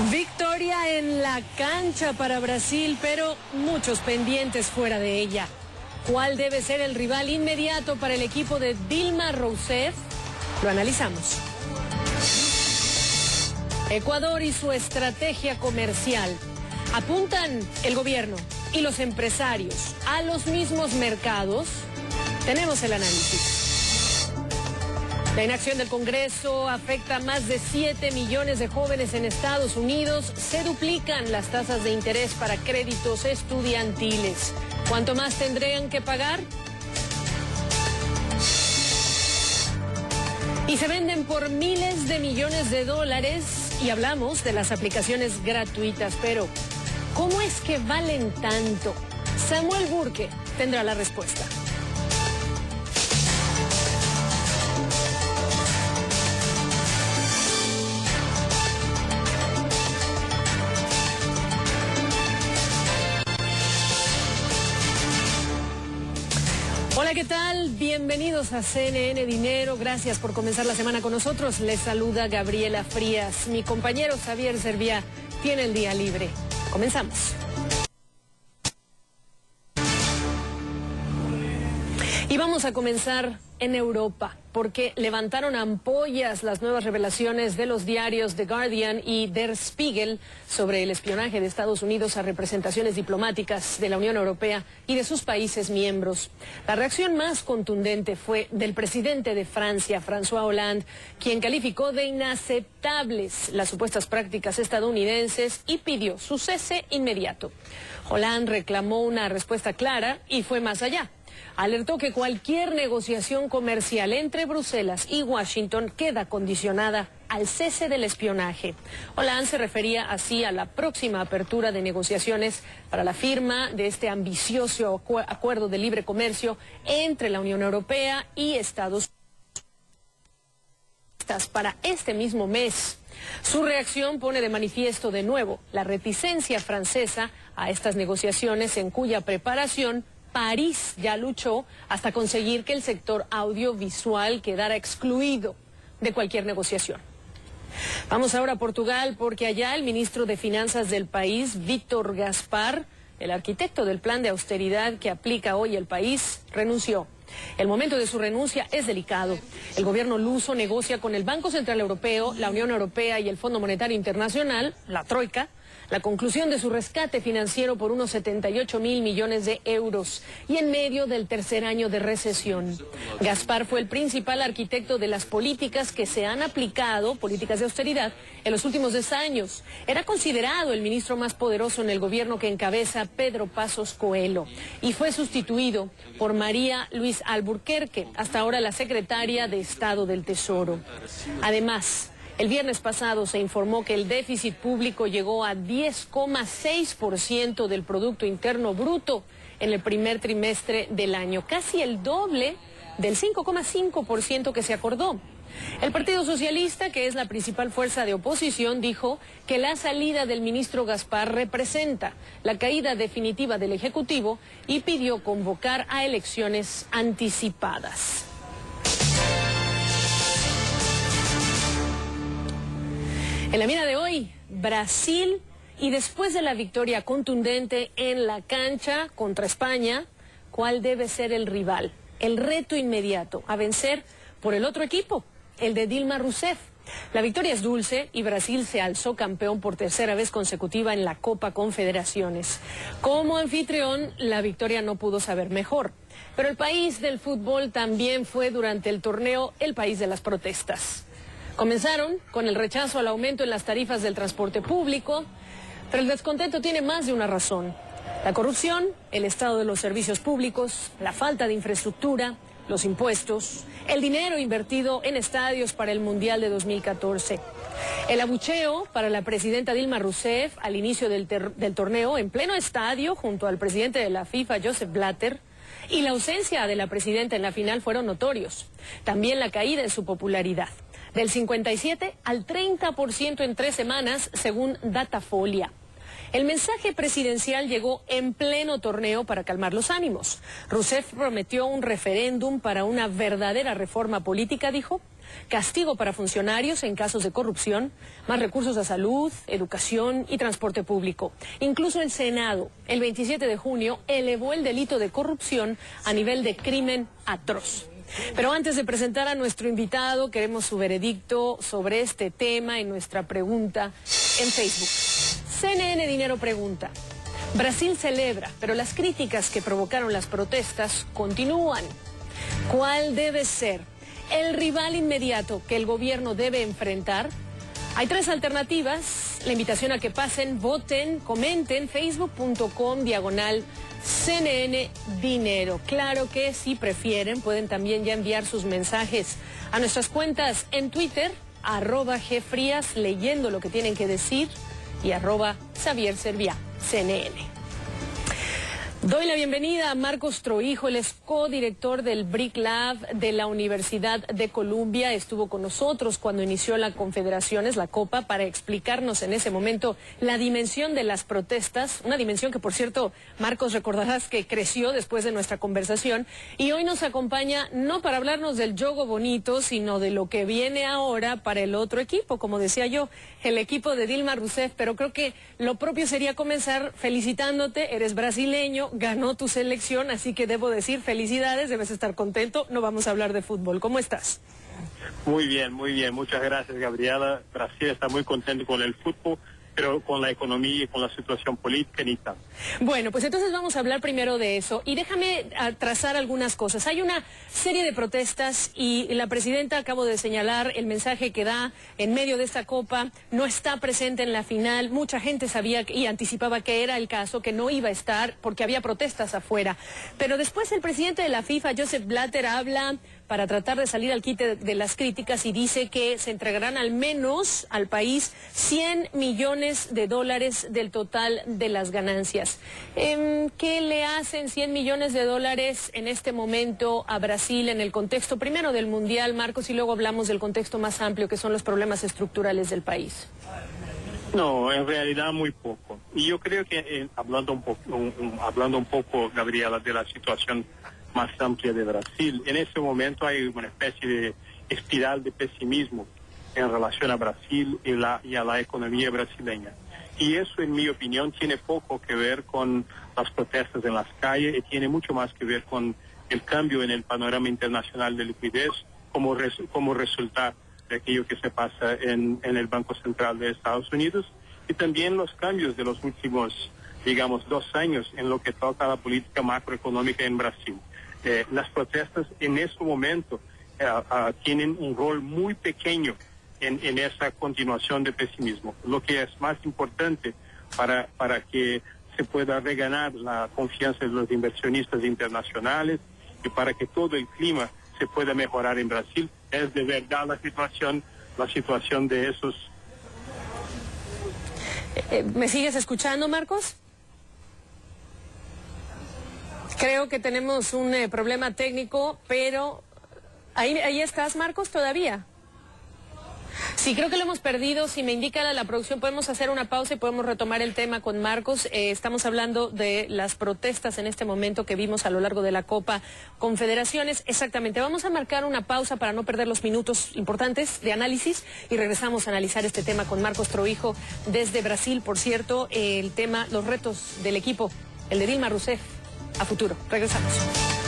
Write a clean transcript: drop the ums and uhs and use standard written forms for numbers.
Victoria en la cancha para Brasil, pero muchos pendientes fuera de ella. ¿Cuál debe ser el rival inmediato para el equipo de Dilma Rousseff? Lo analizamos. Ecuador y su estrategia comercial. ¿Apuntan el gobierno y los empresarios a los mismos mercados? Tenemos el análisis. La inacción del Congreso afecta a más de 7 millones de jóvenes en Estados Unidos. Se duplican las tasas de interés para créditos estudiantiles. ¿Cuánto más tendrían que pagar? Y se venden por miles de millones de dólares. Y hablamos de las aplicaciones gratuitas, pero ¿cómo es que valen tanto? Samuel Burke tendrá la respuesta. Hola, ¿qué tal? Bienvenidos a CNN Dinero. Gracias por comenzar la semana con nosotros. Les saluda Gabriela Frías. Mi compañero Xavier Serviá tiene el día libre. Comenzamos. Y vamos a comenzar en Europa, porque levantaron ampollas las nuevas revelaciones de los diarios The Guardian y Der Spiegel sobre el espionaje de Estados Unidos a representaciones diplomáticas de la Unión Europea y de sus países miembros. La reacción más contundente fue del presidente de Francia, François Hollande, quien calificó de inaceptables las supuestas prácticas estadounidenses y pidió su cese inmediato. Hollande reclamó una respuesta clara y fue más allá. Alertó que cualquier negociación comercial entre Bruselas y Washington queda condicionada al cese del espionaje. Hollande se refería así a la próxima apertura de negociaciones para la firma de este ambicioso acuerdo de libre comercio entre la Unión Europea y Estados Unidos para este mismo mes. Su reacción pone de manifiesto de nuevo la reticencia francesa a estas negociaciones, en cuya preparación París ya luchó hasta conseguir que el sector audiovisual quedara excluido de cualquier negociación. Vamos ahora a Portugal, porque allá el ministro de Finanzas del país, Vítor Gaspar, el arquitecto del plan de austeridad que aplica hoy el país, renunció. El momento de su renuncia es delicado. El gobierno luso negocia con el Banco Central Europeo, la Unión Europea y el Fondo Monetario Internacional, la Troika, la conclusión de su rescate financiero por unos 78.000 millones de euros y en medio del tercer año de recesión. Gaspar fue el principal arquitecto de las políticas que se han aplicado, políticas de austeridad, en los últimos 10 años. Era considerado el ministro más poderoso en el gobierno que encabeza Pedro Passos Coelho y fue sustituido por María Luisa Albuquerque, hasta ahora la secretaria de Estado del Tesoro. Además, el viernes pasado se informó que el déficit público llegó a 10,6% del Producto Interno Bruto en el primer trimestre del año, casi el doble del 5,5% que se acordó. El Partido Socialista, que es la principal fuerza de oposición, dijo que la salida del ministro Gaspar representa la caída definitiva del Ejecutivo y pidió convocar a elecciones anticipadas. En la mira de hoy, Brasil, y después de la victoria contundente en la cancha contra España, ¿cuál debe ser el rival? El reto inmediato a vencer por el otro equipo, el de Dilma Rousseff. La victoria es dulce y Brasil se alzó campeón por tercera vez consecutiva en la Copa Confederaciones. Como anfitrión, la victoria no pudo saber mejor. Pero el país del fútbol también fue durante el torneo el país de las protestas. Comenzaron con el rechazo al aumento en las tarifas del transporte público, pero el descontento tiene más de una razón. La corrupción, el estado de los servicios públicos, la falta de infraestructura, los impuestos, el dinero invertido en estadios para el Mundial de 2014. El abucheo para la presidenta Dilma Rousseff al inicio del torneo en pleno estadio junto al presidente de la FIFA, Joseph Blatter, y la ausencia de la presidenta en la final fueron notorios. También la caída en su popularidad, del 57 al 30% en 3 semanas, según Datafolia. El mensaje presidencial llegó en pleno torneo para calmar los ánimos. Rousseff prometió un referéndum para una verdadera reforma política, dijo, castigo para funcionarios en casos de corrupción, más recursos a salud, educación y transporte público. Incluso el Senado, el 27 de junio, elevó el delito de corrupción a nivel de crimen atroz. Pero antes de presentar a nuestro invitado, queremos su veredicto sobre este tema en nuestra pregunta en Facebook. CNN Dinero pregunta: Brasil celebra, pero las críticas que provocaron las protestas continúan. ¿Cuál debe ser el rival inmediato que el gobierno debe enfrentar? Hay tres alternativas. La invitación a que pasen, voten, comenten, facebook.com/CNN Dinero. Claro que si prefieren, pueden también ya enviar sus mensajes a nuestras cuentas en Twitter, @GFrías, leyendo lo que tienen que decir, y @Xavier Serviá, CNN. Doy la bienvenida a Marcos Trohijo, él es codirector del BRIC Lab de la Universidad de Columbia. Estuvo con nosotros cuando inició la Confederaciones, la Copa, para explicarnos en ese momento la dimensión de las protestas, una dimensión que, por cierto, Marcos, recordarás que creció después de nuestra conversación, y hoy nos acompaña no para hablarnos del juego bonito, sino de lo que viene ahora para el otro equipo, como decía yo, el equipo de Dilma Rousseff. Pero creo que lo propio sería comenzar felicitándote. Eres brasileño, ganó tu selección, así que debo decir felicidades, debes estar contento. No vamos a hablar de fútbol. ¿Cómo estás? Muy bien, muchas gracias, Gabriela. Brasil está muy contento con el fútbol, pero con la economía y con la situación política ni tanto. Bueno, pues entonces vamos a hablar primero de eso, y déjame trazar algunas cosas. Hay una serie de protestas y la presidenta, acabo de señalar el mensaje que da en medio de esta Copa, no está presente en la final. Mucha gente sabía y anticipaba que era el caso, que no iba a estar porque había protestas afuera. Pero después el presidente de la FIFA, Joseph Blatter, habla para tratar de salir al quite de las críticas y dice que se entregarán al menos al país $100 millones del total de las ganancias. ¿Qué le hacen $100 millones en este momento a Brasil en el contexto primero del Mundial, Marcos, y luego hablamos del contexto más amplio que son los problemas estructurales del país? No, en realidad muy poco. Y yo creo que hablando un poco, Gabriela, de la situación más amplia de Brasil, en este momento hay una especie de espiral de pesimismo en relación a Brasil y a la economía brasileña. Y eso, en mi opinión, tiene poco que ver con las protestas en las calles y tiene mucho más que ver con el cambio en el panorama internacional de liquidez como resultado de aquello que se pasa en el Banco Central de Estados Unidos, y también los cambios de los últimos, digamos, 2 años en lo que toca a la política macroeconómica en Brasil. Las protestas en este momento tienen un rol muy pequeño en esa continuación de pesimismo. Lo que es más importante para que se pueda reganar la confianza de los inversionistas internacionales y para que todo el clima se pueda mejorar en Brasil es de verdad la situación de esos. ¿Me sigues escuchando, Marcos? Creo que tenemos un problema técnico, pero ahí estás, Marcos, todavía. Sí, creo que lo hemos perdido. Si me indica la producción, podemos hacer una pausa y podemos retomar el tema con Marcos. Estamos hablando de las protestas en este momento que vimos a lo largo de la Copa Confederaciones. Exactamente. Vamos a marcar una pausa para no perder los minutos importantes de análisis y regresamos a analizar este tema con Marcos Trohijo desde Brasil. Por cierto, el tema, los retos del equipo, el de Dilma Rousseff a futuro. Regresamos.